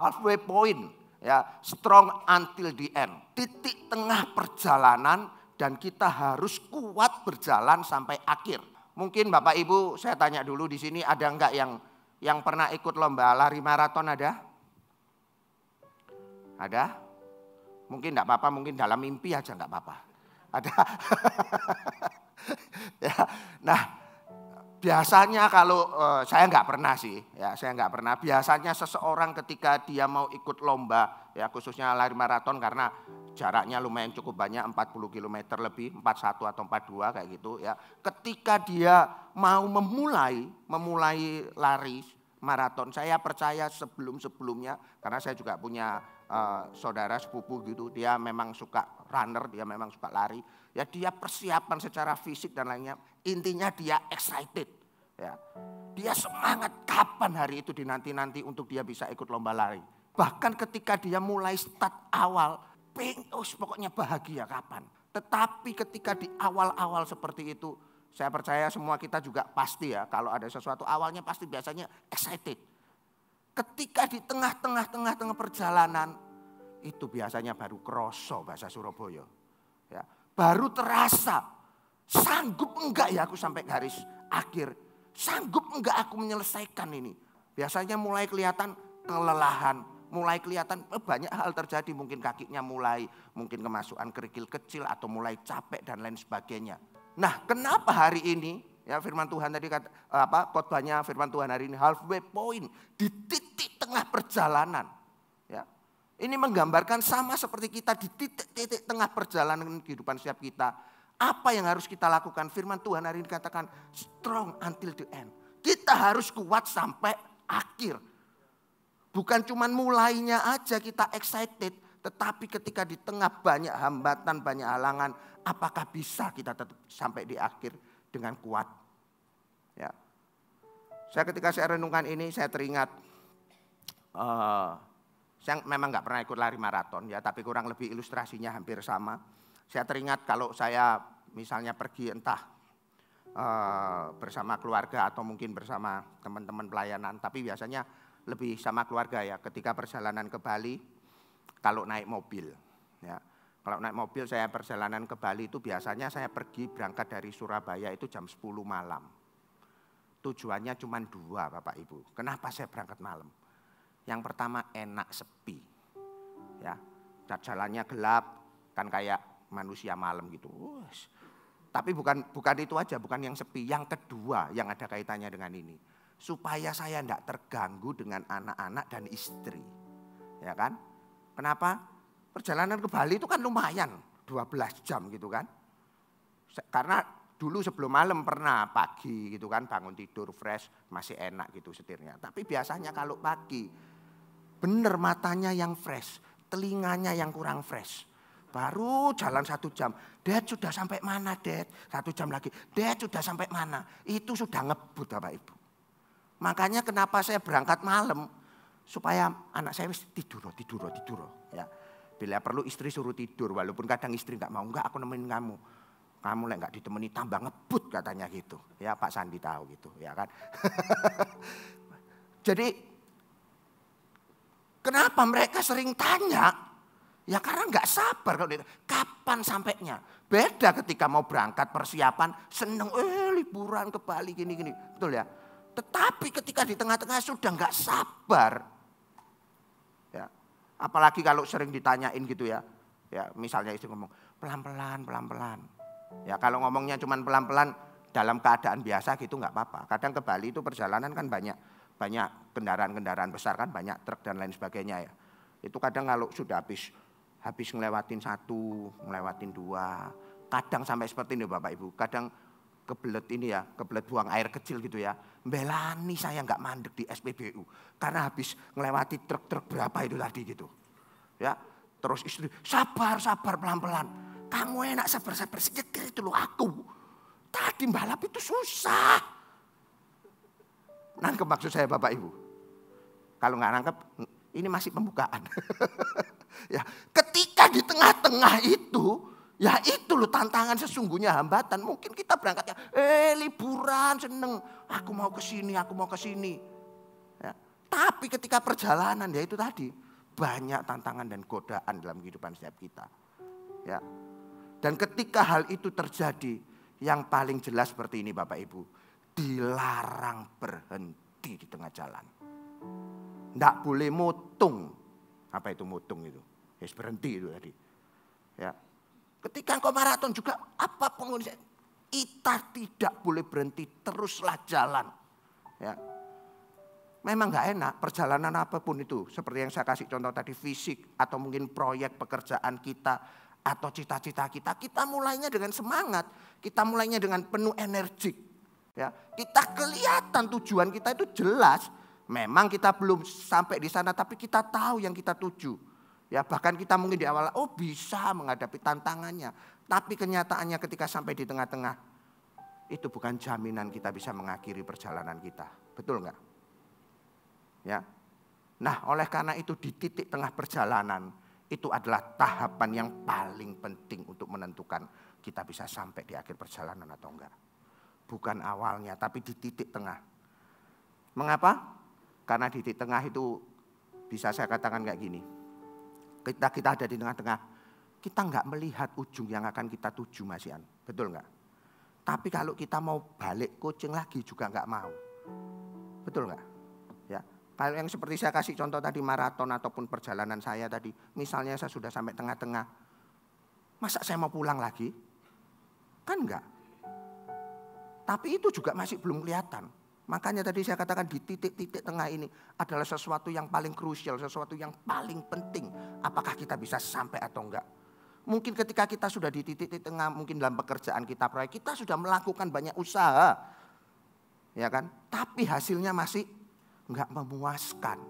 halfway point, ya, strong until the end. Titik tengah perjalanan dan kita harus kuat berjalan sampai akhir. Mungkin Bapak Ibu saya tanya dulu di sini ada enggak yang pernah ikut lomba lari maraton ada? Ada? Mungkin enggak apa-apa, mungkin dalam mimpi aja enggak apa-apa. Ada. Ya, nah, biasanya kalau saya nggak pernah sih, ya saya nggak pernah. Biasanya seseorang ketika dia mau ikut lomba, ya khususnya lari maraton karena jaraknya lumayan cukup banyak, 40 km lebih, 41 atau 42 kayak gitu ya. Ketika dia mau memulai lari maraton, saya percaya sebelumnya karena saya juga punya saudara sepupu gitu, dia memang suka runner, dia memang suka lari. Ya dia persiapan secara fisik dan lainnya, intinya dia excited. Ya. Dia semangat kapan hari itu dinanti-nanti untuk dia bisa ikut lomba lari. Bahkan ketika dia mulai start awal, pokoknya bahagia kapan. Tetapi ketika di awal-awal seperti itu, saya percaya semua kita juga pasti ya, kalau ada sesuatu awalnya pasti biasanya excited. Ketika di tengah-tengah perjalanan, itu biasanya baru kroso bahasa Surabaya. Ya. Baru terasa, sanggup enggak ya aku sampai garis akhir. Sanggup enggak aku menyelesaikan ini. Biasanya mulai kelihatan kelelahan. Mulai kelihatan banyak hal terjadi. Mungkin kakinya mungkin kemasukan kerikil kecil atau mulai capek dan lain sebagainya. Nah kenapa hari ini, ya firman Tuhan tadi khotbahnya firman Tuhan hari ini halfway point. Di titik tengah perjalanan. Ya. Ini menggambarkan sama seperti kita di titik-titik tengah perjalanan kehidupan setiap kita. Apa yang harus kita lakukan? Firman Tuhan hari ini katakan strong until the end. Kita harus kuat sampai akhir. Bukan cuma mulainya aja kita excited. Tetapi ketika di tengah banyak hambatan, banyak halangan. Apakah bisa kita tetap sampai di akhir dengan kuat? Ya. Ketika saya renungkan ini saya teringat. Saya memang nggak pernah ikut lari maraton ya, tapi kurang lebih ilustrasinya hampir sama. Saya teringat kalau saya misalnya pergi entah bersama keluarga atau mungkin bersama teman-teman pelayanan, tapi biasanya lebih sama keluarga ya. Ketika perjalanan ke Bali, kalau naik mobil, ya, kalau naik mobil saya perjalanan ke Bali itu biasanya saya berangkat dari Surabaya itu jam 10 malam. Tujuannya cuma 2 Bapak Ibu. Kenapa saya berangkat malam? Yang pertama enak sepi, ya, jalannya gelap kan kayak manusia malam gitu. Tapi bukan itu aja, bukan yang sepi. Yang kedua yang ada kaitannya dengan ini, supaya saya tidak terganggu dengan anak-anak dan istri, ya kan? Kenapa? Perjalanan ke Bali itu kan lumayan 12 jam gitu kan? Karena dulu sebelum malam pernah pagi gitu kan, bangun tidur fresh masih enak gitu setirnya. Tapi biasanya kalau pagi bener matanya yang fresh, telinganya yang kurang fresh. Baru jalan 1 jam. Dad sudah sampai mana Dad? 1 jam lagi. Dad sudah sampai mana? Itu sudah ngebut Bapak Ibu. Makanya kenapa saya berangkat malam. Supaya anak saya tidur. Ya. Bila perlu istri suruh tidur. Walaupun kadang istri gak mau. Enggak aku nemenin kamu. Kamu gak ditemani tambah ngebut katanya gitu. Ya Pak Sandi tahu gitu ya kan. Jadi kenapa mereka sering tanya? Ya karena nggak sabar kalau kapan sampainya. Beda ketika mau berangkat persiapan, seneng, liburan ke Bali gini-gini, betul ya. Tetapi ketika di tengah-tengah sudah nggak sabar, ya. Apalagi kalau sering ditanyain gitu ya. Ya misalnya istri ngomong pelan-pelan. Ya kalau ngomongnya cuma pelan-pelan dalam keadaan biasa gitu nggak apa-apa. Kadang ke Bali itu perjalanan kan banyak kendaraan-kendaraan besar kan, banyak truk dan lain sebagainya ya. Itu kadang kalau sudah habis ngelewatin 1, ngelewatin 2, kadang sampai seperti ini Bapak Ibu, kadang kebelet buang air kecil gitu ya. Belani saya nggak mandek di SPBU karena habis ngelewati truk-truk berapa itu tadi gitu. Ya, terus istri sabar pelan-pelan. Kamu enak sabar setir itu loh aku. Tadi balap itu susah. Nangkep maksud saya Bapak Ibu. Kalau nggak nangkep, ini masih pembukaan. Ya, ketika di tengah-tengah itu, ya itu loh tantangan sesungguhnya hambatan. Mungkin kita berangkatnya, liburan seneng, aku mau ke sini. Ya. Tapi Tapi ketika perjalanan ya itu tadi banyak tantangan dan godaan dalam kehidupan setiap kita. Ya. Dan ketika hal itu terjadi, yang paling jelas seperti ini Bapak Ibu, dilarang berhenti di tengah jalan. Tidak boleh mutung. Apa itu mutung itu? Ya berhenti itu tadi. Ya. Ketika engkau maraton juga apapun kita tidak boleh berhenti, teruslah jalan. Ya. Memang gak enak perjalanan apapun itu. Seperti yang saya kasih contoh tadi, fisik atau mungkin proyek pekerjaan kita atau cita-cita kita. Kita mulainya dengan semangat, kita mulainya dengan penuh energi. Ya. Kita kelihatan tujuan kita itu jelas. Memang kita belum sampai di sana tapi kita tahu yang kita tuju. Ya, bahkan kita mungkin di awal bisa menghadapi tantangannya. Tapi kenyataannya ketika sampai di tengah-tengah, itu bukan jaminan kita bisa mengakhiri perjalanan kita. Betul enggak? Ya. Nah, oleh karena itu di titik tengah perjalanan itu adalah tahapan yang paling penting untuk menentukan kita bisa sampai di akhir perjalanan atau enggak. Bukan awalnya, tapi di titik tengah. Mengapa? Karena di titik tengah itu bisa saya katakan kayak gini. Kita ada di tengah-tengah, kita enggak melihat ujung yang akan kita tuju Mas Ian. Betul enggak? Tapi kalau kita mau balik coaching lagi juga enggak mau. Betul enggak? Ya. Kalau yang seperti saya kasih contoh tadi maraton ataupun perjalanan saya tadi. Misalnya saya sudah sampai tengah-tengah. Masa saya mau pulang lagi? Kan enggak. Tapi itu juga masih belum kelihatan. Makanya tadi saya katakan di titik-titik tengah ini adalah sesuatu yang paling krusial, sesuatu yang paling penting. Apakah kita bisa sampai atau enggak? Mungkin ketika kita sudah di titik-titik tengah, mungkin dalam pekerjaan kita, proyek kita sudah melakukan banyak usaha. Ya kan? Tapi hasilnya masih enggak memuaskan.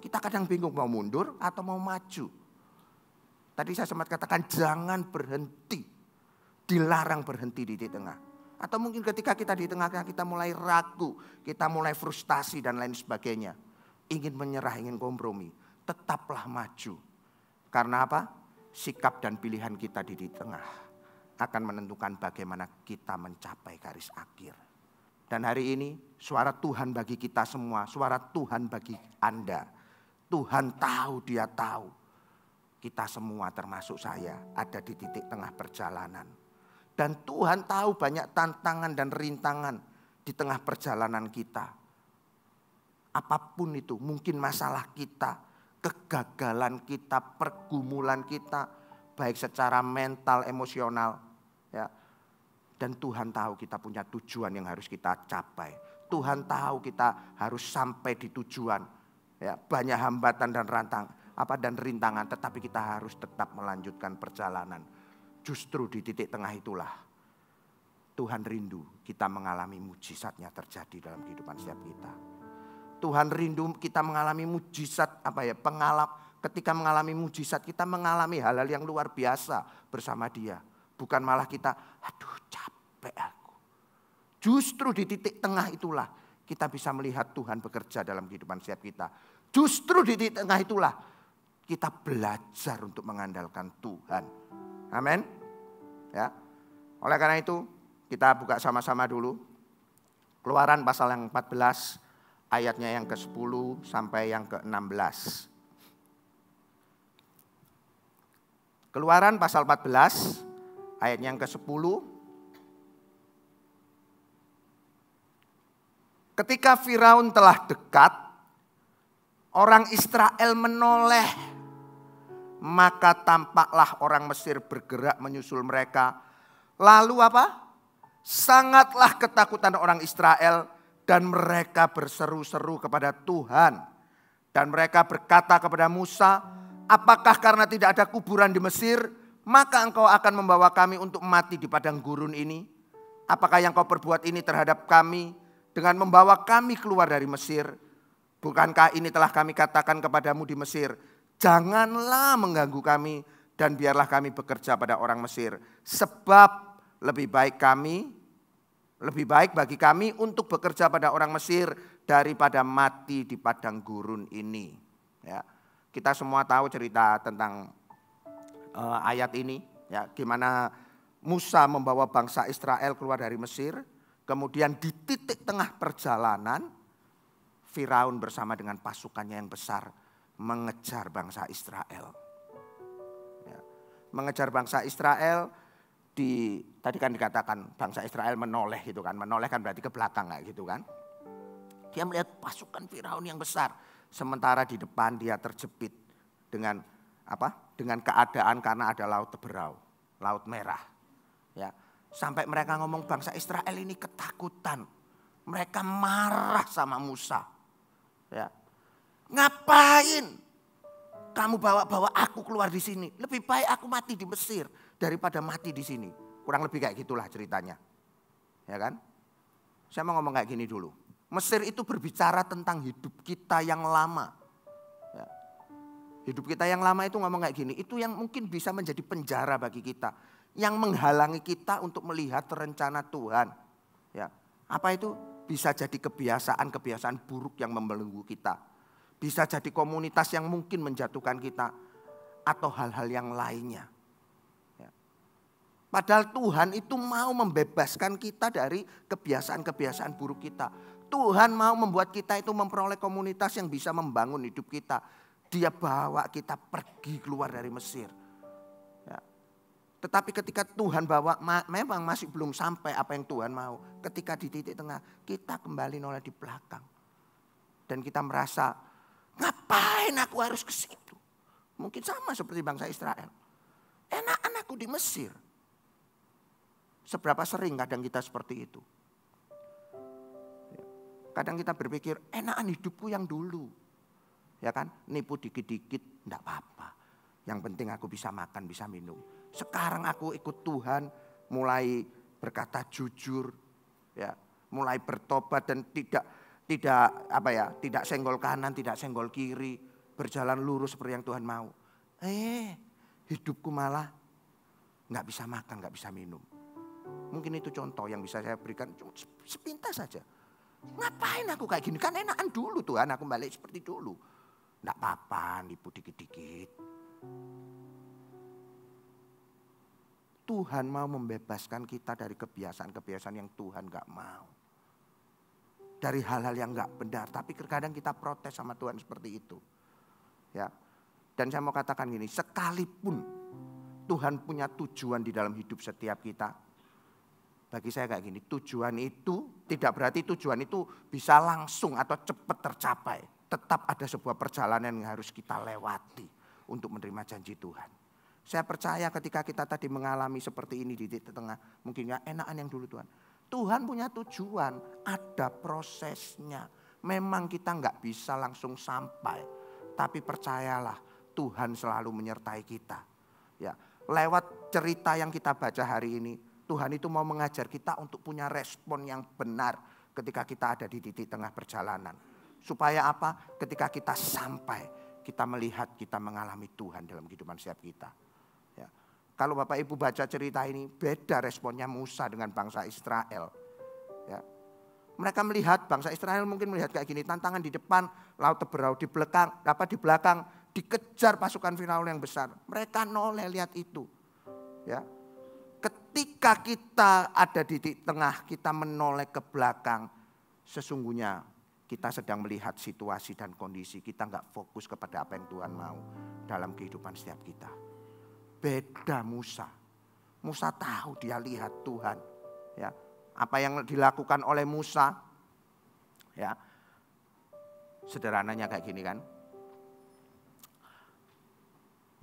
Kita kadang bingung mau mundur atau mau maju. Tadi saya sempat katakan jangan berhenti. Dilarang berhenti di titik tengah. Atau mungkin ketika kita di tengah-tengah kita mulai ragu, kita mulai frustasi dan lain sebagainya. Ingin menyerah, ingin kompromi. Tetaplah maju. Karena apa? Sikap dan pilihan kita di tengah akan menentukan bagaimana kita mencapai garis akhir. Dan hari ini suara Tuhan bagi kita semua, suara Tuhan bagi Anda. Tuhan tahu, Dia tahu. Kita semua termasuk saya ada di titik tengah perjalanan. Dan Tuhan tahu banyak tantangan dan rintangan di tengah perjalanan kita. Apapun itu, mungkin masalah kita, kegagalan kita, pergumulan kita, baik secara mental, emosional. Ya. Dan Tuhan tahu kita punya tujuan yang harus kita capai. Tuhan tahu kita harus sampai di tujuan. Ya, banyak hambatan dan rintangan, tetapi kita harus tetap melanjutkan perjalanan. Justru di titik tengah itulah Tuhan rindu kita mengalami mujizatnya terjadi dalam kehidupan setiap kita. Tuhan rindu kita mengalami mujizat ketika mengalami mujizat kita mengalami hal-hal yang luar biasa bersama Dia. Bukan malah kita, aduh capek aku. Justru di titik tengah itulah kita bisa melihat Tuhan bekerja dalam kehidupan setiap kita. Justru di titik tengah itulah kita belajar untuk mengandalkan Tuhan. Amin. Ya. Oleh karena itu, kita buka sama-sama dulu. Keluaran pasal yang 14, ayatnya yang ke-10 sampai yang ke-16. Keluaran pasal 14, ayatnya yang ke-10. Ketika Firaun telah dekat, orang Israel menoleh. Maka tampaklah orang Mesir bergerak menyusul mereka. Lalu apa? Sangatlah ketakutan orang Israel dan mereka berseru-seru kepada Tuhan. Dan mereka berkata kepada Musa, apakah karena tidak ada kuburan di Mesir, maka engkau akan membawa kami untuk mati di padang gurun ini? Apakah yang kau perbuat ini terhadap kami dengan membawa kami keluar dari Mesir? Bukankah ini telah kami katakan kepadamu di Mesir? Janganlah mengganggu kami dan biarlah kami bekerja pada orang Mesir. Sebab lebih baik bagi kami untuk bekerja pada orang Mesir daripada mati di padang gurun ini. Ya, kita semua tahu cerita tentang ayat ini. Ya, gimana Musa membawa bangsa Israel keluar dari Mesir. Kemudian di titik tengah perjalanan Firaun bersama dengan pasukannya yang besar mengejar bangsa Israel. Ya, mengejar bangsa Israel, tadi kan dikatakan bangsa Israel menoleh gitu kan. Menoleh kan berarti ke belakang kayak gitu kan. Dia melihat pasukan Firaun yang besar. Sementara di depan dia terjepit dengan apa? Dengan keadaan karena ada laut Teberau, laut merah. Ya, sampai mereka ngomong bangsa Israel ini ketakutan. Mereka marah sama Musa. Ya. Ngapain kamu bawa-bawa aku keluar di sini? Lebih baik aku mati di Mesir daripada mati di sini. Kurang lebih kayak gitulah ceritanya. Ya kan? Saya mau ngomong kayak gini dulu. Mesir itu berbicara tentang hidup kita yang lama. Ya. Hidup kita yang lama itu ngomong kayak gini. Itu yang mungkin bisa menjadi penjara bagi kita. Yang menghalangi kita untuk melihat rencana Tuhan. Ya. Apa itu? Bisa jadi kebiasaan buruk yang membelenggu kita. Bisa jadi komunitas yang mungkin menjatuhkan kita. Atau hal-hal yang lainnya. Ya. Padahal Tuhan itu mau membebaskan kita dari kebiasaan-kebiasaan buruk kita. Tuhan mau membuat kita itu memperoleh komunitas yang bisa membangun hidup kita. Dia bawa kita pergi keluar dari Mesir. Ya. Tetapi ketika Tuhan bawa memang masih belum sampai apa yang Tuhan mau. Ketika di titik tengah kita kembali noleh di belakang. Dan kita merasa ngapain aku harus ke situ. Mungkin sama seperti bangsa Israel. Enakan aku di Mesir. Seberapa sering kadang kita seperti itu. Kadang kita berpikir enakan hidupku yang dulu. Ya kan, nipu dikit-dikit enggak apa-apa. Yang penting aku bisa makan, bisa minum. Sekarang aku ikut Tuhan, mulai berkata jujur, ya, mulai bertobat dan tidak senggol kanan, tidak senggol kiri, berjalan lurus seperti yang Tuhan mau. Hidupku malah nggak bisa makan, nggak bisa minum. Mungkin itu contoh yang bisa saya berikan, cuma sepintas saja. Ngapain aku kayak gini? Kan enakan dulu Tuhan, aku balik seperti dulu. Nggak apa-apa, nipu dikit-dikit. Tuhan mau membebaskan kita dari kebiasaan-kebiasaan yang Tuhan gak mau. Dari hal-hal yang gak benar. Tapi kadang kita protes sama Tuhan seperti itu. Ya. Dan saya mau katakan gini. Sekalipun Tuhan punya tujuan di dalam hidup setiap kita. Bagi saya kayak gini. Tujuan itu tidak berarti tujuan itu bisa langsung atau cepat tercapai. Tetap ada sebuah perjalanan yang harus kita lewati. Untuk menerima janji Tuhan. Saya percaya ketika kita tadi mengalami seperti ini di titik tengah. Mungkin ya enakan yang dulu Tuhan. Tuhan punya tujuan, ada prosesnya. Memang kita nggak bisa langsung sampai. Tapi percayalah Tuhan selalu menyertai kita. Ya, lewat cerita yang kita baca hari ini. Tuhan itu mau mengajar kita untuk punya respon yang benar ketika kita ada di titik tengah perjalanan. Supaya apa? Ketika kita sampai, kita melihat kita mengalami Tuhan dalam kehidupan setiap kita. Ya. Kalau Bapak Ibu baca cerita ini, beda responnya Musa dengan bangsa Israel. Ya. Mereka melihat, bangsa Israel mungkin melihat kayak gini, tantangan di depan, laut Teberau di belakang, dikejar pasukan Firaun yang besar. Mereka noleh lihat itu. Ya. Ketika kita ada di tengah, kita menoleh ke belakang, sesungguhnya kita sedang melihat situasi dan kondisi. Kita nggak fokus kepada apa yang Tuhan mau dalam kehidupan setiap kita. Beda Musa. Musa tahu, dia lihat Tuhan. Ya, apa yang dilakukan oleh Musa, ya, sederhananya kayak gini kan.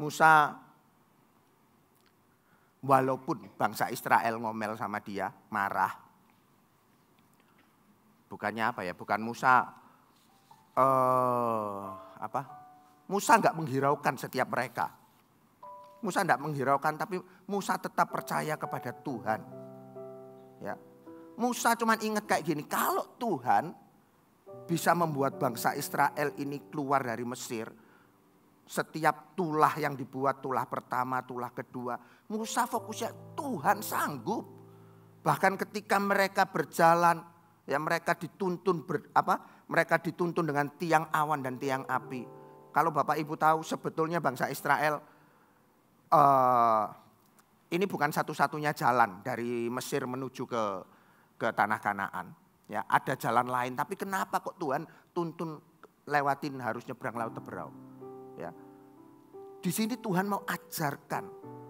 Musa, walaupun bangsa Israel ngomel sama dia, marah. Bukannya apa ya? Bukan Musa, Musa nggak menghiraukan setiap mereka. Musa tidak menghiraukan, tapi Musa tetap percaya kepada Tuhan. Ya. Musa cuma ingat kayak gini, kalau Tuhan bisa membuat bangsa Israel ini keluar dari Mesir, setiap tulah yang dibuat, tulah pertama, tulah kedua, Musa fokusnya Tuhan sanggup. Bahkan ketika mereka berjalan, ya mereka dituntun mereka dituntun dengan tiang awan dan tiang api. Kalau Bapak Ibu tahu, sebetulnya bangsa Israel ini bukan satu-satunya jalan dari Mesir menuju ke tanah Kanaan. Ya, ada jalan lain, tapi kenapa kok Tuhan tuntun lewatin harus nyebrang laut Teberau? Ya. Di sini Tuhan mau ajarkan,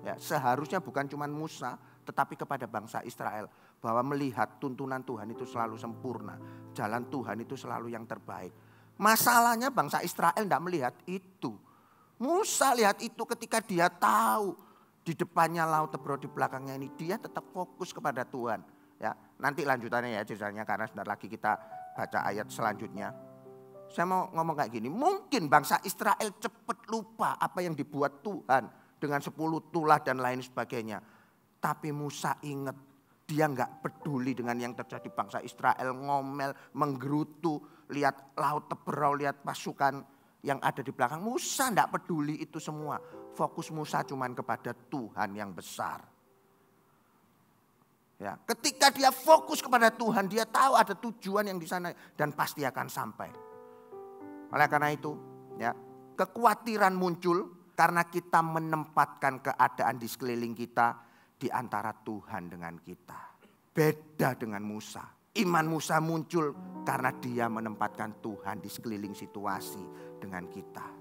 ya, seharusnya bukan cuma Musa, tetapi kepada bangsa Israel, bahwa melihat tuntunan Tuhan itu selalu sempurna, jalan Tuhan itu selalu yang terbaik. Masalahnya bangsa Israel tidak melihat itu. Musa lihat itu ketika dia tahu di depannya laut Teberau, di belakangnya ini, dia tetap fokus kepada Tuhan. Ya, nanti lanjutannya ya ceritanya, karena sebentar lagi kita baca ayat selanjutnya. Saya mau ngomong kayak gini, mungkin bangsa Israel cepat lupa apa yang dibuat Tuhan dengan 10 tulah dan lain sebagainya. Tapi Musa ingat, dia nggak peduli dengan yang terjadi. Bangsa Israel ngomel, menggerutu, lihat laut Teberau, lihat pasukan yang ada di belakang. Musa nggak peduli itu semua. Fokus Musa cuman kepada Tuhan yang besar. Ya, ketika dia fokus kepada Tuhan, dia tahu ada tujuan yang di sana dan pasti akan sampai. Oleh karena itu, ya, kekhawatiran muncul karena kita menempatkan keadaan di sekeliling kita di antara Tuhan dengan kita. Beda dengan Musa. Iman Musa muncul karena dia menempatkan Tuhan di sekeliling situasi dengan kita.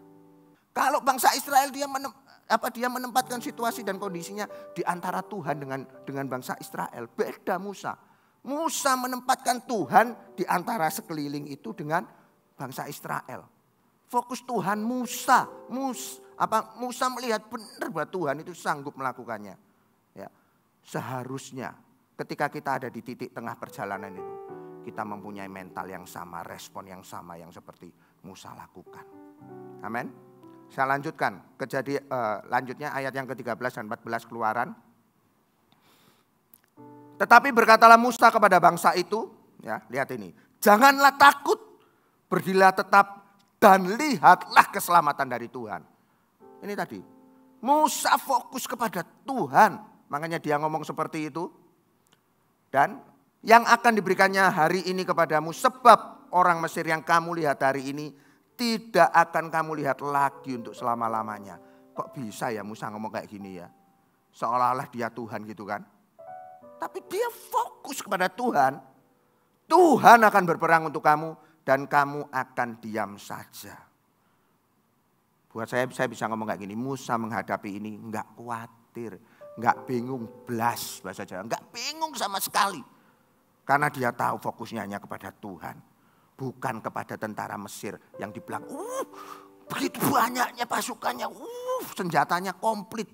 Kalau bangsa Israel dia menempatkan situasi dan kondisinya di antara Tuhan dengan bangsa Israel. Beda Musa. Musa menempatkan Tuhan di antara sekeliling itu dengan bangsa Israel. Fokus Tuhan Musa melihat benar bahwa Tuhan itu sanggup melakukannya. Ya, seharusnya ketika kita ada di titik tengah perjalanan itu, kita mempunyai mental yang sama, respon yang sama yang seperti Musa lakukan. Amin. Saya lanjutkan, lanjutnya ayat yang ke-13 dan 14 Keluaran. Tetapi berkatalah Musa kepada bangsa itu, ya, lihat ini, janganlah takut, berdirilah tetap dan lihatlah keselamatan dari Tuhan. Ini tadi, Musa fokus kepada Tuhan, makanya dia ngomong seperti itu. Dan yang akan diberikannya hari ini kepadamu, sebab orang Mesir yang kamu lihat hari ini tidak akan kamu lihat lagi untuk selama-lamanya. Kok bisa ya Musa ngomong kayak gini ya? Seolah-olah dia Tuhan gitu kan. Tapi dia fokus kepada Tuhan. Tuhan akan berperang untuk kamu dan kamu akan diam saja. Buat saya bisa ngomong kayak gini. Musa menghadapi ini enggak khawatir. Enggak bingung blas bahasa Jawa. Enggak bingung sama sekali. Karena dia tahu fokusnya hanya kepada Tuhan. Bukan kepada tentara Mesir yang di belakang. Begitu banyaknya pasukannya. Senjatanya komplit.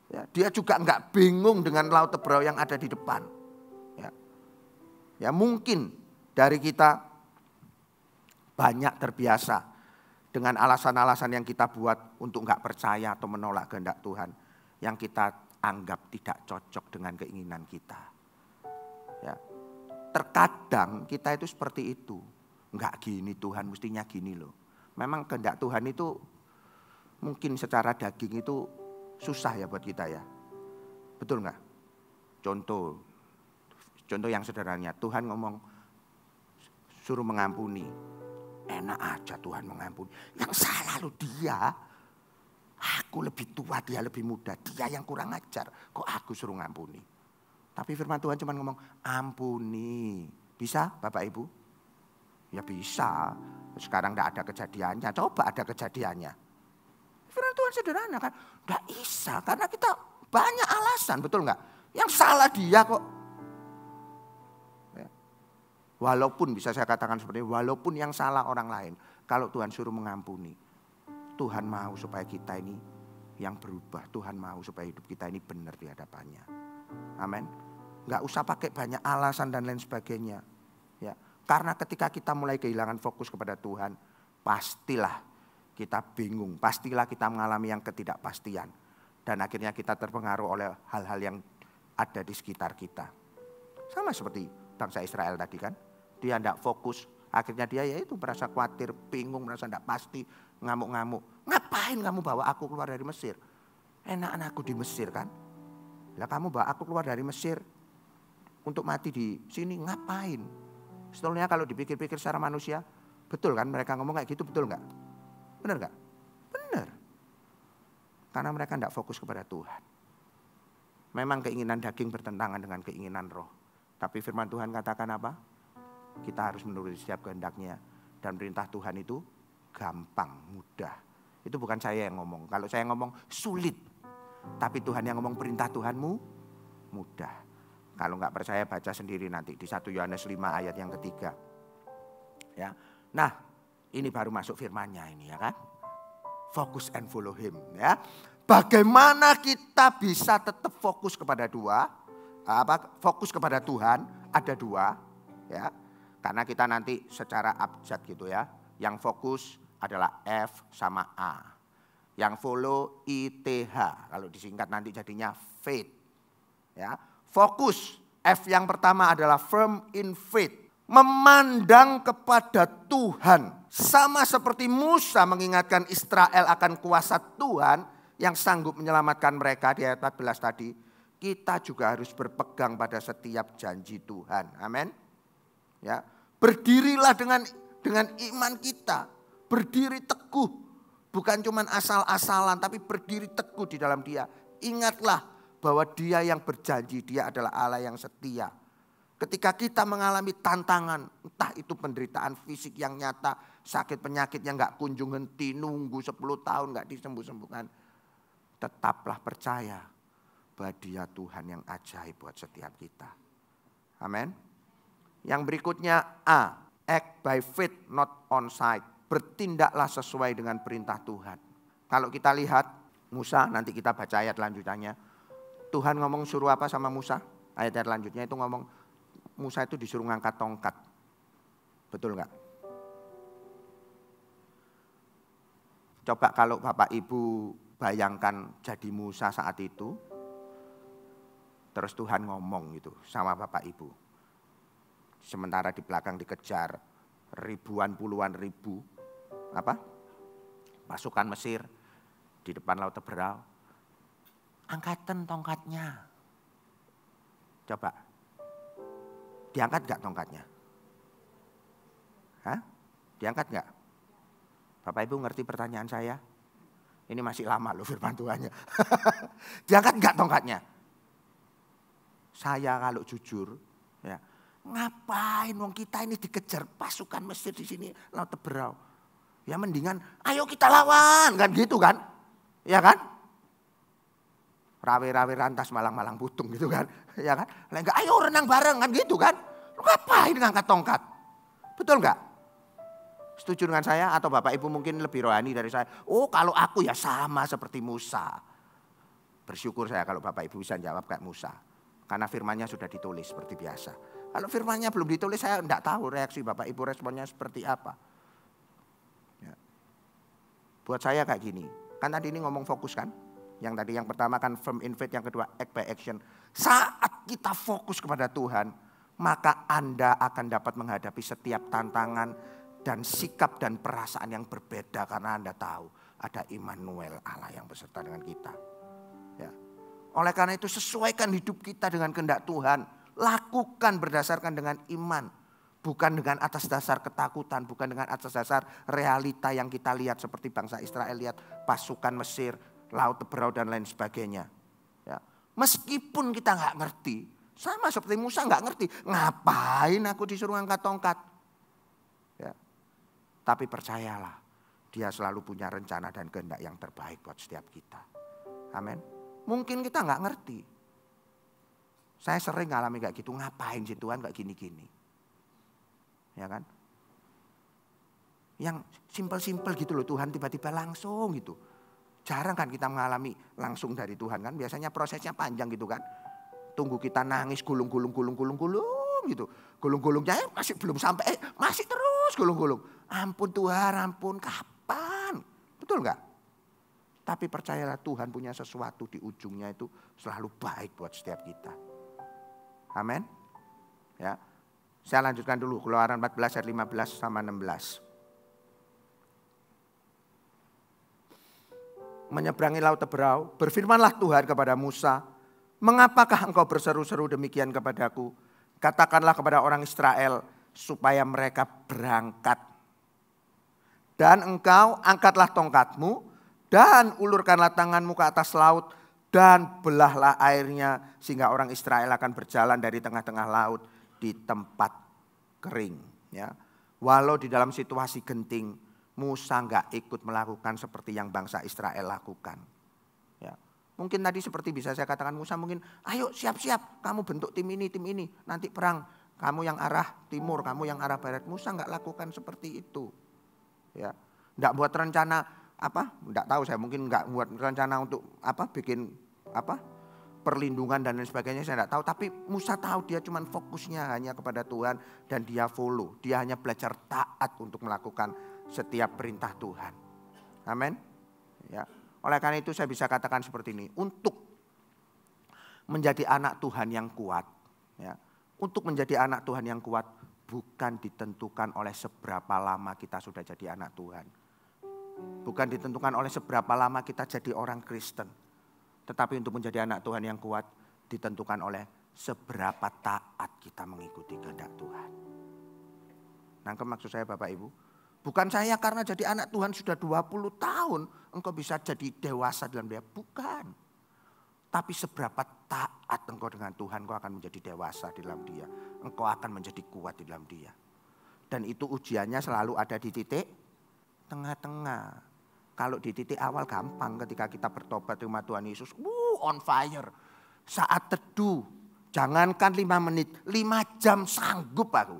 Ya, dia juga enggak bingung dengan laut Teberau yang ada di depan. Ya mungkin dari kita banyak terbiasa dengan alasan-alasan yang kita buat untuk enggak percaya atau menolak kehendak Tuhan. Yang kita anggap tidak cocok dengan keinginan kita. Ya. Terkadang kita itu seperti itu. Enggak gini Tuhan, mestinya gini loh. Memang kehendak Tuhan itu mungkin secara daging itu susah ya buat kita ya. Betul enggak? Contoh yang sederhananya, Tuhan ngomong suruh mengampuni. Enak aja Tuhan mengampuni. Yang salah loh dia. Aku lebih tua, dia lebih muda. Dia yang kurang ajar. Kok aku suruh ngampuni? Tapi firman Tuhan cuma ngomong ampuni. Bisa Bapak Ibu? Ya bisa. Sekarang tidak ada kejadiannya. Coba ada kejadiannya. Firman Tuhan sederhana kan. Tidak bisa. Karena kita banyak alasan. Betul nggak? Yang salah dia kok. Ya. Walaupun bisa saya katakan seperti ini. Walaupun yang salah orang lain. Kalau Tuhan suruh mengampuni. Tuhan mau supaya kita ini yang berubah. Tuhan mau supaya hidup kita ini benar di hadapannya. Amin. Gak usah pakai banyak alasan dan lain sebagainya. Ya, karena ketika kita mulai kehilangan fokus kepada Tuhan, pastilah kita bingung, pastilah kita mengalami yang ketidakpastian. Dan akhirnya kita terpengaruh oleh hal-hal yang ada di sekitar kita. Sama seperti bangsa Israel tadi kan. Dia tidak fokus, akhirnya dia yaitu merasa khawatir, bingung, merasa tidak pasti, ngamuk-ngamuk. Ngapain kamu bawa aku keluar dari Mesir? Enak aku di Mesir kan. Lah kamu bawa aku keluar dari Mesir untuk mati di sini ngapain? Sebetulnya kalau dipikir-pikir secara manusia, betul kan mereka ngomong kayak gitu, betul nggak? Benar nggak? Benar. Karena mereka tidak fokus kepada Tuhan. Memang keinginan daging bertentangan dengan keinginan roh. Tapi firman Tuhan katakan apa? Kita harus menuruti setiap kehendaknya. Dan perintah Tuhan itu gampang, mudah. Itu bukan saya yang ngomong. Kalau saya ngomong sulit. Tapi Tuhan yang ngomong perintah Tuhanmu mudah. Kalau nggak percaya baca sendiri nanti di 1 Yohanes 5 ayat yang ketiga. Ya. Nah, ini baru masuk firman-Nya ini ya kan. Focus and follow him ya. Bagaimana kita bisa tetap fokus kepada fokus kepada Tuhan ada dua ya. Karena kita nanti secara abjad gitu ya. Yang fokus adalah F sama A. Yang follow ITH. Kalau disingkat nanti jadinya faith. Ya. Fokus F yang pertama adalah firm in faith. Memandang kepada Tuhan. Sama seperti Musa mengingatkan Israel akan kuasa Tuhan yang sanggup menyelamatkan mereka di ayat 14 tadi. Kita juga harus berpegang pada setiap janji Tuhan. Amin. Ya. Berdirilah dengan iman kita. Berdiri teguh. Bukan cuma asal-asalan tapi berdiri teguh di dalam Dia. Ingatlah bahwa Dia yang berjanji, Dia adalah Allah yang setia. Ketika kita mengalami tantangan, entah itu penderitaan fisik yang nyata, sakit penyakit yang gak kunjung henti, nunggu 10 tahun gak disembuh-sembuhkan. Tetaplah percaya bahwa Dia Tuhan yang ajaib buat setiap kita. Amin. Yang berikutnya A, act by faith not on sight. Bertindaklah sesuai dengan perintah Tuhan. Kalau kita lihat Musa, nanti kita baca ayat lanjutannya. Tuhan ngomong suruh apa sama Musa? Ayat lanjutnya itu ngomong Musa itu disuruh ngangkat tongkat. Betul nggak? Coba kalau Bapak Ibu bayangkan jadi Musa saat itu. Terus Tuhan ngomong gitu sama Bapak Ibu. Sementara di belakang dikejar ribuan puluhan ribu pasukan Mesir di depan Laut Teberau. Angkatan tongkatnya. Coba. Diangkat gak tongkatnya? Hah? Diangkat gak? Bapak Ibu ngerti pertanyaan saya? Ini masih lama loh firman Tuhannya. Diangkat gak tongkatnya? Saya kalau jujur, ya, ngapain wong kita ini dikejar pasukan Mesir di sini Laut Teberau? Ya mendingan ayo kita lawan kan gitu kan? Ya kan? Rawe-rawe rantas malang-malang putung gitu kan. Ya kan? Enggak ayo renang bareng kan gitu kan. Lu ngapain ngangkat tongkat? Betul enggak? Setuju dengan saya atau Bapak Ibu mungkin lebih rohani dari saya? Oh kalau aku ya sama seperti Musa. Bersyukur saya kalau Bapak Ibu bisa jawab kayak Musa. Karena firmannya sudah ditulis seperti biasa. Kalau firmannya belum ditulis saya enggak tahu reaksi Bapak Ibu responnya seperti apa. Ya. Buat saya kayak gini. Kan tadi ini ngomong fokus kan? Yang tadi yang pertama kan firm in faith, yang kedua act by action. Saat kita fokus kepada Tuhan, maka Anda akan dapat menghadapi setiap tantangan dan sikap dan perasaan yang berbeda karena Anda tahu ada Immanuel, Allah yang beserta dengan kita. Ya. Oleh karena itu sesuaikan hidup kita dengan kehendak Tuhan, lakukan berdasarkan dengan iman, bukan dengan atas dasar ketakutan, bukan dengan atas dasar realita yang kita lihat seperti bangsa Israel lihat pasukan Mesir, Laut Teberau dan lain sebagainya. Ya. Meskipun kita nggak ngerti, sama seperti Musa nggak ngerti, ngapain aku disuruh angkat tongkat? Ya. Tapi percayalah, Dia selalu punya rencana dan kehendak yang terbaik buat setiap kita. Amin. Mungkin kita nggak ngerti. Saya sering ngalami kayak gitu, ngapain sih Tuhan kayak gini-gini? Ya kan? Yang simpel-simpel gitu loh, Tuhan tiba-tiba langsung gitu. Jarang kan kita mengalami langsung dari Tuhan kan. Biasanya prosesnya panjang gitu kan. Tunggu kita nangis gulung-gulung gitu. Gulung-gulungnya masih belum sampai, masih terus gulung-gulung. Ampun Tuhan, ampun, kapan? Betul nggak? Tapi percayalah Tuhan punya sesuatu di ujungnya itu selalu baik buat setiap kita. Amin. Ya. Saya lanjutkan dulu Keluaran 14 ayat 15 sama 16. Menyeberangi Laut Teberau, berfirmanlah Tuhan kepada Musa, mengapakah engkau berseru-seru demikian kepadaku? Katakanlah kepada orang Israel supaya mereka berangkat. Dan engkau angkatlah tongkatmu dan ulurkanlah tanganmu ke atas laut dan belahlah airnya sehingga orang Israel akan berjalan dari tengah-tengah laut di tempat kering. Ya. Walau di dalam situasi genting, Musa nggak ikut melakukan seperti yang bangsa Israel lakukan. Ya. Mungkin tadi seperti bisa saya katakan Musa mungkin, ayo siap-siap kamu bentuk tim ini, nanti perang. Kamu yang arah timur, kamu yang arah barat. Musa nggak lakukan seperti itu. Ya. Nggak buat rencana apa? Nggak tahu saya mungkin nggak buat rencana untuk apa? Bikin apa? Perlindungan dan lain sebagainya saya tidak tahu. Tapi Musa tahu dia cuma fokusnya hanya kepada Tuhan dan dia follow. Dia hanya belajar taat untuk melakukan setiap perintah Tuhan. Amin. Ya. Oleh karena itu saya bisa katakan seperti ini. Untuk menjadi anak Tuhan yang kuat. Ya. Untuk menjadi anak Tuhan yang kuat bukan ditentukan oleh seberapa lama kita sudah jadi anak Tuhan. Bukan ditentukan oleh seberapa lama kita jadi orang Kristen. Tetapi untuk menjadi anak Tuhan yang kuat ditentukan oleh seberapa taat kita mengikuti kehendak Tuhan. Nangkep maksud saya Bapak Ibu? Bukan saya karena jadi anak Tuhan sudah 20 tahun engkau bisa jadi dewasa dalam dia. Bukan. Tapi seberapa taat engkau dengan Tuhan engkau akan menjadi dewasa di dalam dia. Engkau akan menjadi kuat di dalam dia. Dan itu ujiannya selalu ada di titik tengah-tengah. Kalau di titik awal gampang ketika kita bertobat terima Tuhan Yesus. On fire. Saat teduh. Jangankan 5 menit. 5 jam sanggup aku.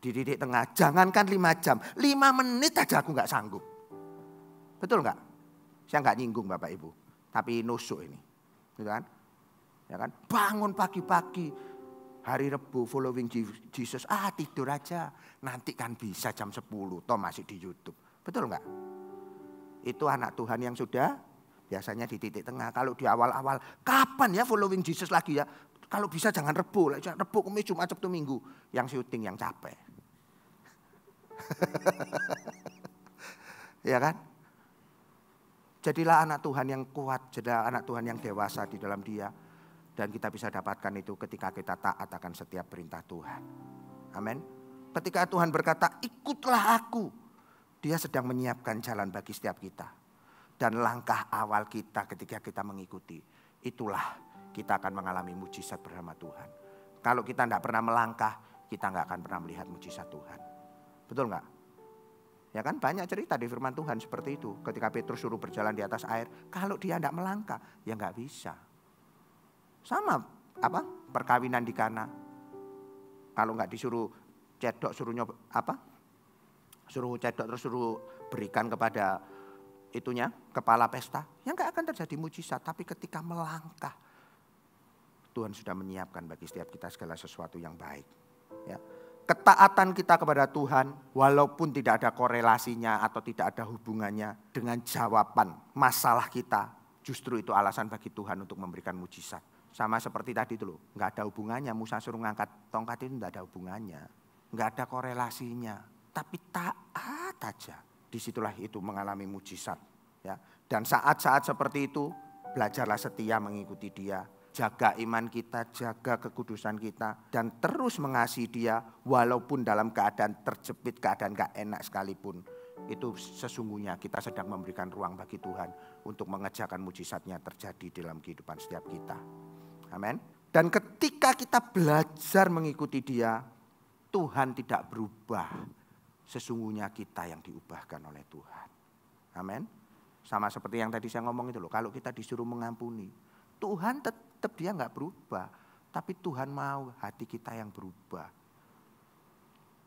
Di titik tengah. Jangankan 5 jam. 5 menit aja aku gak sanggup. Betul gak? Saya gak nyinggung Bapak Ibu. Tapi nusuk ini. Gitu kan? Ya kan? Bangun pagi-pagi. Hari Rebu following Jesus. Tidur aja. Nanti kan bisa jam 10. Toh masih di YouTube. Betul gak? Itu anak Tuhan yang sudah biasanya di titik tengah. Kalau di awal-awal, kapan ya following Jesus lagi ya? Kalau bisa jangan Rebu, Rebu, Kamis, Jumat, Sabtu, Minggu. Yang syuting yang capek. Ya kan? Jadilah anak Tuhan yang kuat, jadilah anak Tuhan yang dewasa di dalam dia. Dan kita bisa dapatkan itu ketika kita taat akan setiap perintah Tuhan. Amin. Ketika Tuhan berkata, ikutlah aku. Dia sedang menyiapkan jalan bagi setiap kita. Dan langkah awal kita ketika kita mengikuti. Itulah kita akan mengalami mujizat bersama Tuhan. Kalau kita tidak pernah melangkah, kita nggak akan pernah melihat mujizat Tuhan. Betul nggak? Ya kan banyak cerita di firman Tuhan seperti itu. Ketika Petrus suruh berjalan di atas air. Kalau dia tidak melangkah, ya nggak bisa. Sama apa perkawinan di Kana. Kalau nggak disuruh cedok, suruh cedok terus suruh berikan kepada itunya kepala pesta, yang nggak akan terjadi mujizat. Tapi ketika melangkah, Tuhan sudah menyiapkan bagi setiap kita segala sesuatu yang baik. Ya. Ketaatan kita kepada Tuhan, walaupun tidak ada korelasinya atau tidak ada hubungannya dengan jawaban masalah kita, justru itu alasan bagi Tuhan untuk memberikan mujizat. Sama seperti tadi itu loh, nggak ada hubungannya. Musa suruh ngangkat tongkat itu nggak ada hubungannya, nggak ada korelasinya. Tapi taat aja, disitulah itu mengalami mujizat. Ya. Dan saat-saat seperti itu, belajarlah setia mengikuti Dia. Jaga iman kita, jaga kekudusan kita. Dan terus mengasihi Dia, walaupun dalam keadaan terjepit, keadaan gak enak sekalipun. Itu sesungguhnya kita sedang memberikan ruang bagi Tuhan untuk mengerjakan mujizatnya terjadi dalam kehidupan setiap kita. Amin. Dan ketika kita belajar mengikuti Dia, Tuhan tidak berubah. Sesungguhnya kita yang diubahkan oleh Tuhan. Amin. Sama seperti yang tadi saya ngomong itu loh. Kalau kita disuruh mengampuni, Tuhan tetap dia nggak berubah. Tapi Tuhan mau hati kita yang berubah.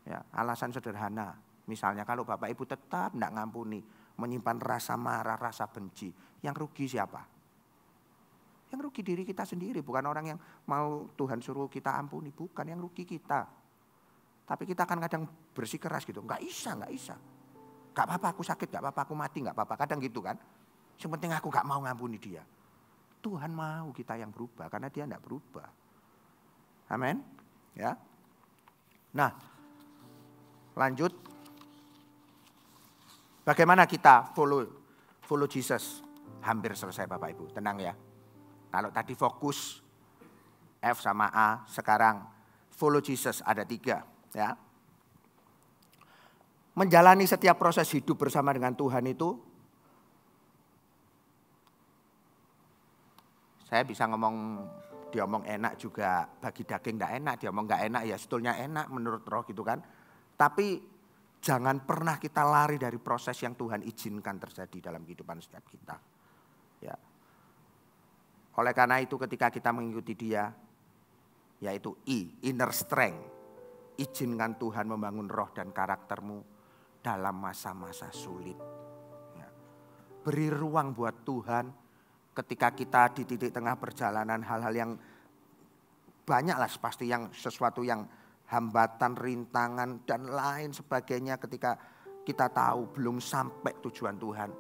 Ya, alasan sederhana. Misalnya kalau Bapak Ibu tetap tidak ngampuni, menyimpan rasa marah, rasa benci. Yang rugi siapa? Yang rugi diri kita sendiri. Bukan orang yang mau Tuhan suruh kita ampuni. Bukan, yang rugi kita. Tapi kita akan kadang bersikeras gitu. Gak bisa. Gak apa-apa aku sakit, gak apa-apa aku mati, gak apa-apa. Kadang gitu kan. Yang penting aku gak mau ngampuni dia. Tuhan mau kita yang berubah karena dia gak berubah. Amin. Ya. Nah, lanjut. Bagaimana kita follow Jesus? Hampir selesai Bapak Ibu, tenang ya. Kalau tadi fokus F sama A, sekarang follow Jesus ada 3. Ya. Menjalani setiap proses hidup bersama dengan Tuhan itu, saya bisa ngomong Dia omong enak juga bagi daging enggak enak, dia omong enggak enak ya sebetulnya enak menurut roh gitu kan. Tapi jangan pernah kita lari dari proses yang Tuhan izinkan terjadi dalam kehidupan setiap kita. Ya. Oleh karena itu ketika kita mengikuti dia, yaitu inner strength. Izinkan Tuhan membangun roh dan karaktermu dalam masa-masa sulit. Ya. Beri ruang buat Tuhan ketika kita di titik tengah perjalanan hal-hal yang banyaklah pasti yang sesuatu yang hambatan, rintangan dan lain sebagainya ketika kita tahu belum sampai tujuan Tuhan.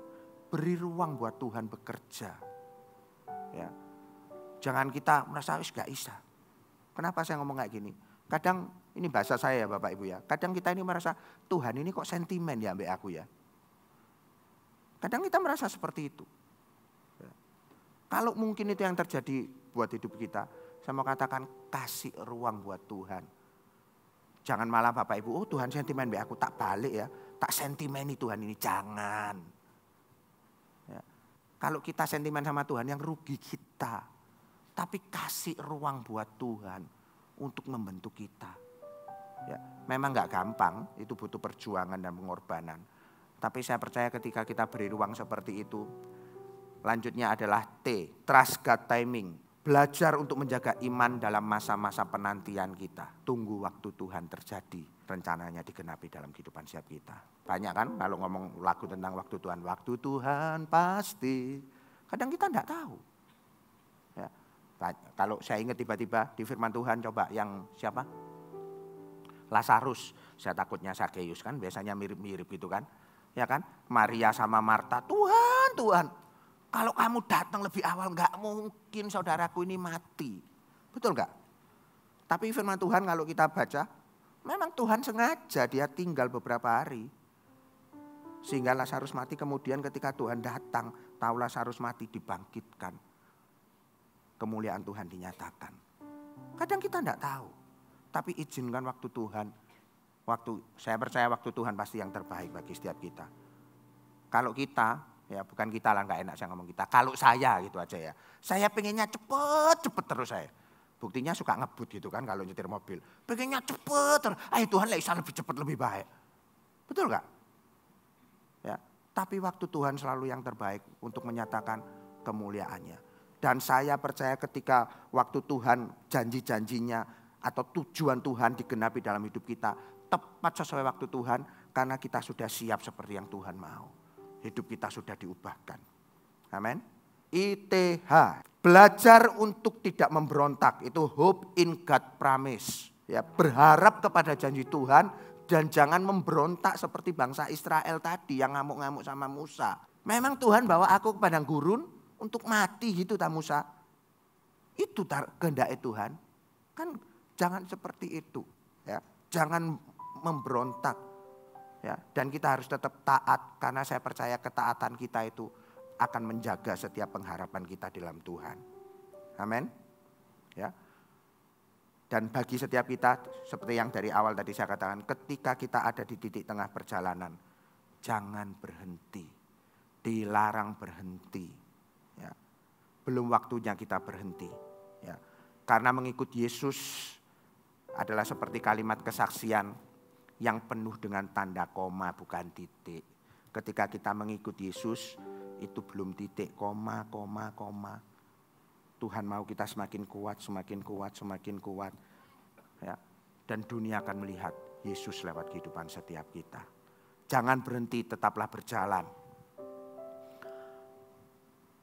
Beri ruang buat Tuhan bekerja. Ya. Jangan kita merasa gak bisa. Kenapa saya ngomong kayak gini? Kadang ini bahasa saya ya Bapak Ibu ya. Kadang kita ini merasa Tuhan ini kok sentimen ya ambek aku ya. Kadang kita merasa seperti itu. Ya. Kalau mungkin itu yang terjadi buat hidup kita. Saya mau katakan kasih ruang buat Tuhan. Jangan malah Bapak Ibu, oh Tuhan sentimen ambek aku, tak balik ya. Tak sentimeni Tuhan ini, jangan. Ya. Kalau kita sentimen sama Tuhan yang rugi kita. Tapi kasih ruang buat Tuhan untuk membentuk kita. Ya, memang gak gampang, itu butuh perjuangan dan pengorbanan. Tapi saya percaya ketika kita beri ruang seperti itu. Lanjutnya adalah T, trust God timing. Belajar untuk menjaga iman dalam masa-masa penantian kita. Tunggu waktu Tuhan terjadi, rencananya digenapi dalam kehidupan setiap kita. Banyak kan kalau ngomong lagu tentang waktu Tuhan. Waktu Tuhan pasti. Kadang kita enggak tahu. Ya. Kalau saya ingat tiba-tiba di firman Tuhan coba yang siapa? Lazarus. Saya takutnya Sakeus kan biasanya mirip-mirip gitu kan. Ya kan? Maria sama Marta, Tuhan, Tuhan. Kalau kamu datang lebih awal enggak mungkin saudaraku ini mati. Betul enggak? Tapi firman Tuhan kalau kita baca, memang Tuhan sengaja dia tinggal beberapa hari. Sehingga Lazarus mati kemudian ketika Tuhan datang, tahu Lazarus mati dibangkitkan. Kemuliaan Tuhan dinyatakan. Kadang kita enggak tahu. Tapi izinkan waktu Tuhan. Saya percaya waktu Tuhan pasti yang terbaik bagi setiap kita. Kalau kita, ya bukan kita lah, gak enak saya ngomong kita. Kalau saya gitu aja ya. Saya pengennya cepet terus saya. Buktinya suka ngebut gitu kan kalau nyetir mobil. Pengennya cepet terus. Ayo Tuhan bisa lebih cepat lebih baik. Betul gak? Ya, tapi waktu Tuhan selalu yang terbaik untuk menyatakan kemuliaannya. Dan saya percaya ketika waktu Tuhan janji-janjinya atau tujuan Tuhan digenapi dalam hidup kita. Tepat sesuai waktu Tuhan karena kita sudah siap seperti yang Tuhan mau. Hidup kita sudah diubahkan. Amin. ITH. Belajar untuk tidak memberontak. Itu hope in God promise. Ya, berharap kepada janji Tuhan dan jangan memberontak seperti bangsa Israel tadi yang ngamuk-ngamuk sama Musa. Memang Tuhan bawa aku ke padang gurun untuk mati gitu tak Musa. Itu kehendak Tuhan. Kan jangan seperti itu, ya. Jangan memberontak, ya. Dan kita harus tetap taat karena saya percaya ketaatan kita itu akan menjaga setiap pengharapan kita dalam Tuhan. Amin. Ya. Dan bagi setiap kita seperti yang dari awal tadi saya katakan, ketika kita ada di titik tengah perjalanan, jangan berhenti, dilarang berhenti. Ya. Belum waktunya kita berhenti. Ya. Karena mengikut Yesus adalah seperti kalimat kesaksian yang penuh dengan tanda koma bukan titik. Ketika kita mengikut Yesus itu belum titik, koma. Tuhan mau kita semakin kuat, semakin kuat, semakin kuat. Ya. Dan dunia akan melihat Yesus lewat kehidupan setiap kita. Jangan berhenti, tetaplah berjalan.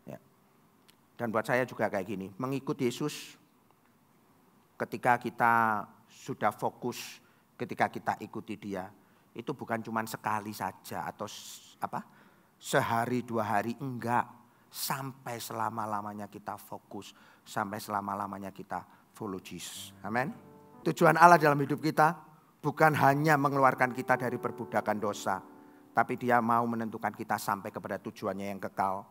Ya. Dan buat saya juga kayak gini, mengikut Yesus ketika kita sudah fokus, ketika kita ikuti dia, itu bukan cuma sekali saja atau sehari 2 hari, enggak. Sampai selama-lamanya kita fokus, sampai selama-lamanya kita follow Jesus. Amin. Tujuan Allah dalam hidup kita bukan hanya mengeluarkan kita dari perbudakan dosa, tapi dia mau menentukan kita sampai kepada tujuannya yang kekal.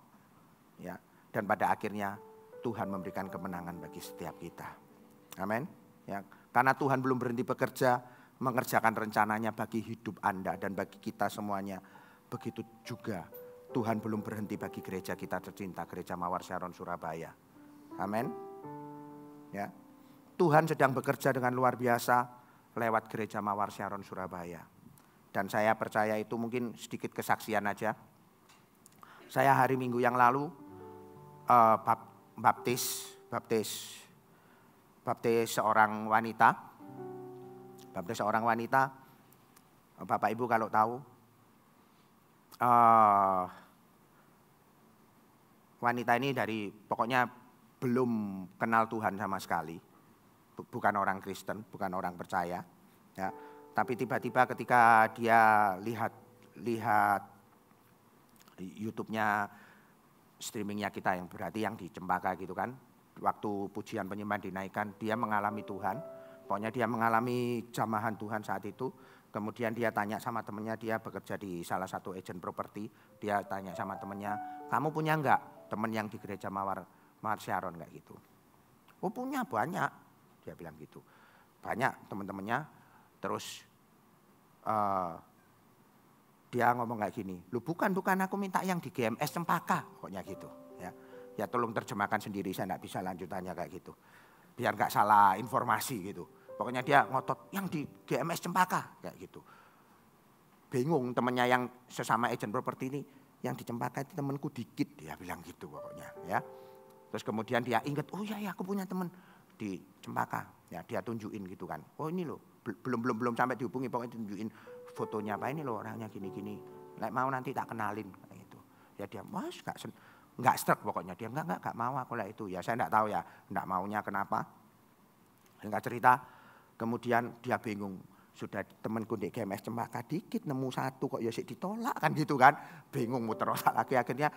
Ya, dan pada akhirnya Tuhan memberikan kemenangan bagi setiap kita. Amin. Ya, karena Tuhan belum berhenti bekerja, mengerjakan rencananya bagi hidup Anda dan bagi kita semuanya. Begitu juga Tuhan belum berhenti bagi gereja kita tercinta, Gereja Mawar Sharon Surabaya. Amin. Ya. Tuhan sedang bekerja dengan luar biasa lewat Gereja Mawar Sharon Surabaya. Dan saya percaya itu mungkin sedikit kesaksian aja. Saya hari Minggu yang lalu baptis seorang wanita. Baptis seorang wanita. Bapak Ibu kalau tahu, wanita ini pokoknya belum kenal Tuhan sama sekali. Bukan orang Kristen, bukan orang percaya. Ya. Tapi tiba-tiba ketika dia lihat YouTube-nya, streamingnya kita yang berarti yang di Cempaka gitu kan. Waktu pujian penyembahan dinaikkan, dia mengalami Tuhan. Pokoknya dia mengalami jamahan Tuhan saat itu. Kemudian dia tanya sama temennya, dia bekerja di salah satu agen properti. Dia tanya sama temennya, kamu punya enggak temen yang di Gereja Mawar Sharon enggak gitu. Oh punya banyak, dia bilang gitu. Banyak teman-temannya. Terus dia ngomong kayak gini, lu bukan aku minta yang di GMS Cempaka, pokoknya gitu. Ya tolong terjemahkan sendiri, saya enggak bisa lanjutannya kayak gitu. Biar enggak salah informasi gitu. Pokoknya dia ngotot yang di GMS Cempaka kayak gitu. Bingung temennya yang sesama agent properti ini, yang di Cempaka itu temanku dikit, dia bilang gitu pokoknya ya. Terus kemudian dia ingat, oh iya aku punya teman di Cempaka. Ya dia tunjukin gitu kan. Oh ini loh, belum sampai dihubungi, pokoknya tunjukin fotonya, apa ini loh orangnya gini-gini. Like, mau nanti tak kenalin kayak gitu. Ya dia mas enggak struck pokoknya, dia enggak mau aku lah itu. Ya saya enggak tahu ya, enggak maunya kenapa. Singkat cerita, kemudian dia bingung. Sudah temanku di GMS Cempaka dikit, nemu satu kok ya sih ditolak kan gitu kan. Bingung muter otak lagi, akhirnya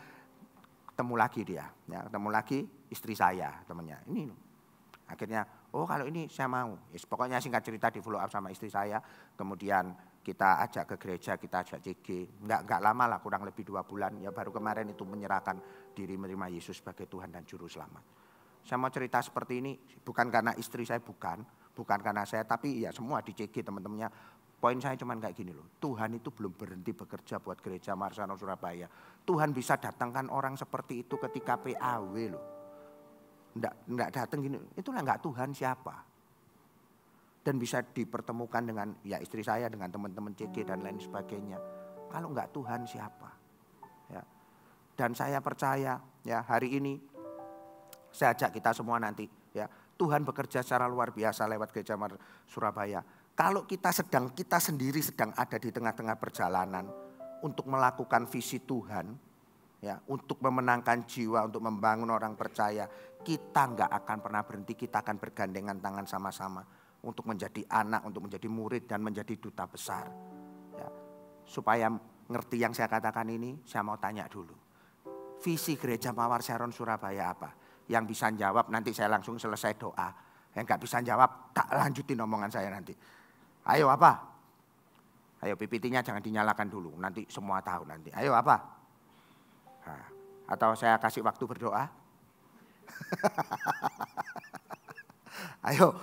ketemu lagi dia. Ya, ketemu lagi istri saya temannya. Ini loh. Akhirnya, oh kalau ini saya mau. Yes, pokoknya singkat cerita di follow up sama istri saya. Kemudian kita ajak ke gereja, kita ajak CG. Enggak lama lah, kurang lebih 2 bulan. Ya baru kemarin itu menyerahkan diri menerima Yesus sebagai Tuhan dan Juru Selamat. Saya mau cerita seperti ini bukan karena istri saya, bukan karena saya, tapi ya semua di CG teman-temannya. Poin saya cuma kayak gini loh, Tuhan itu belum berhenti bekerja buat Gereja Mawar Sharon Surabaya. Tuhan bisa datangkan orang seperti itu ketika PAW loh. Enggak datang gini, itulah enggak Tuhan siapa. Dan bisa dipertemukan dengan ya istri saya, dengan teman-teman CG dan lain sebagainya. Kalau enggak Tuhan siapa? Ya. Dan saya percaya ya hari ini saya ajak kita semua nanti ya, Tuhan bekerja secara luar biasa lewat Gereja Mawar Surabaya. Kalau kita sendiri sedang ada di tengah-tengah perjalanan untuk melakukan visi Tuhan, ya, untuk memenangkan jiwa, untuk membangun orang percaya, kita nggak akan pernah berhenti, kita akan bergandengan tangan sama-sama untuk menjadi anak, untuk menjadi murid dan menjadi duta besar. Ya. Supaya ngerti yang saya katakan ini, saya mau tanya dulu. Visi Gereja Mawar Sharon Surabaya apa? Yang bisa jawab nanti saya langsung selesai doa. Yang nggak bisa jawab tak lanjutin omongan saya nanti. Ayo apa? Ayo PPT-nya jangan dinyalakan dulu. Nanti semua tahu nanti. Ayo apa? Nah, atau saya kasih waktu berdoa? Ayo.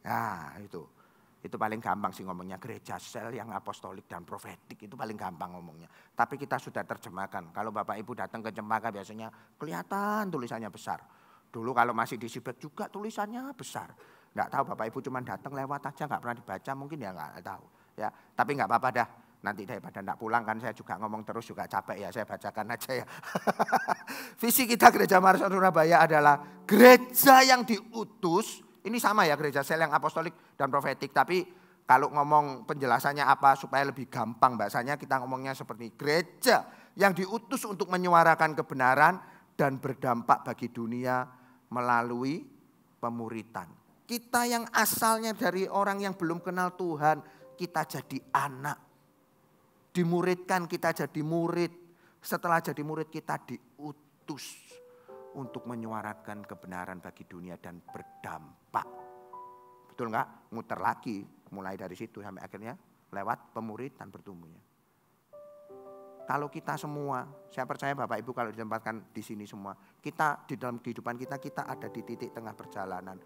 Nah itu. Itu paling gampang sih ngomongnya, gereja sel yang apostolik dan profetik itu paling gampang ngomongnya. Tapi kita sudah terjemahkan. Kalau Bapak Ibu datang ke Cempaka biasanya kelihatan tulisannya besar. Dulu kalau masih di Sibek juga tulisannya besar. Nggak tahu Bapak Ibu cuma datang lewat aja, nggak pernah dibaca, mungkin ya nggak tahu. Ya, tapi nggak apa-apa dah. Nanti daripada nggak pulang kan saya juga ngomong terus juga capek ya, saya bacakan aja ya. Visi kita Gereja Mawar Sharon Surabaya adalah gereja yang diutus. Ini sama ya, gereja sel yang apostolik dan profetik. Tapi kalau ngomong penjelasannya apa supaya lebih gampang bahasanya, kita ngomongnya seperti gereja yang diutus untuk menyuarakan kebenaran dan berdampak bagi dunia melalui pemuritan. Kita yang asalnya dari orang yang belum kenal Tuhan, kita jadi anak. Dimuridkan, kita jadi murid. Setelah jadi murid kita diutus untuk menyuarakan kebenaran bagi dunia dan berdampak. Betul enggak? Muter lagi mulai dari situ sampai akhirnya lewat pemuridan bertumbuhnya. Kalau kita semua, saya percaya Bapak Ibu kalau ditempatkan di sini semua, kita di dalam kehidupan kita ada di titik tengah perjalanan.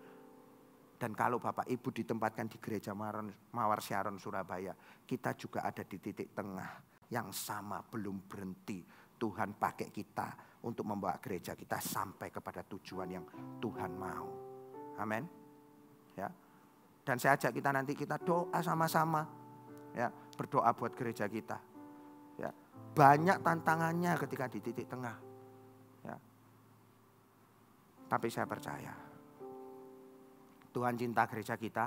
Dan kalau Bapak Ibu ditempatkan di Gereja Mawar Sharon Surabaya, kita juga ada di titik tengah yang sama, belum berhenti. Tuhan pakai kita untuk membawa gereja kita sampai kepada tujuan yang Tuhan mau. Amin. Ya. Dan saya ajak kita nanti kita doa sama-sama. Ya, berdoa buat gereja kita. Ya. Banyak tantangannya ketika di titik tengah. Ya. Tapi saya percaya Tuhan cinta gereja kita.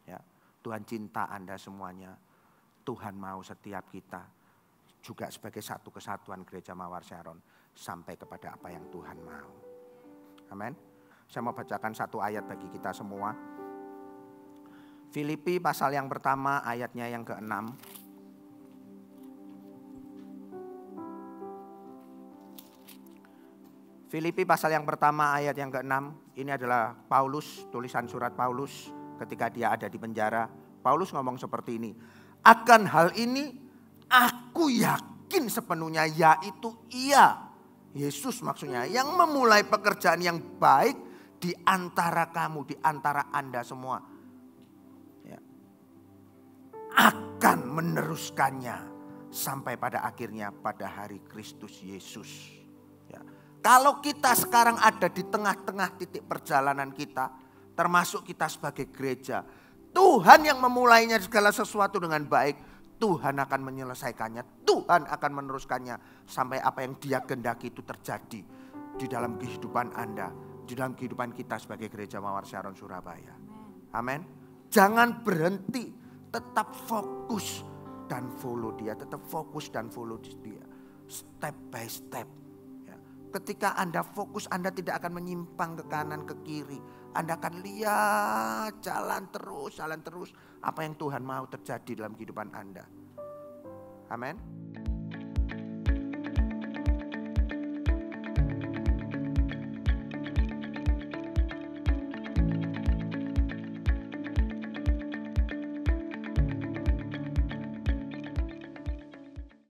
Ya. Tuhan cinta Anda semuanya. Tuhan mau setiap kita juga sebagai satu kesatuan gereja Mawar Sharon sampai kepada apa yang Tuhan mau. Amin. Saya mau bacakan satu ayat bagi kita semua. Filipi pasal yang pertama ayatnya yang ke-6. Filipi pasal yang pertama ayat yang ke-6. Ini adalah Paulus, tulisan surat Paulus ketika dia ada di penjara. Paulus ngomong seperti ini. Akan hal ini aku yakin sepenuhnya, yaitu Ia, Yesus maksudnya, yang memulai pekerjaan yang baik di antara kamu, di antara Anda semua. Akan meneruskannya sampai pada akhirnya pada hari Kristus Yesus. Ya. Kalau kita sekarang ada di tengah-tengah titik perjalanan kita, termasuk kita sebagai gereja, Tuhan yang memulainya segala sesuatu dengan baik, Tuhan akan menyelesaikannya, Tuhan akan meneruskannya sampai apa yang Dia kehendaki itu terjadi di dalam kehidupan Anda, di dalam kehidupan kita sebagai gereja Mawar Sharon Surabaya. Amin. Jangan berhenti. Tetap fokus dan follow Dia. Tetap fokus dan follow Dia. Step by step. Ya. Ketika Anda fokus, Anda tidak akan menyimpang ke kanan, ke kiri. Anda akan lihat jalan terus. Apa yang Tuhan mau terjadi dalam kehidupan Anda. Amin.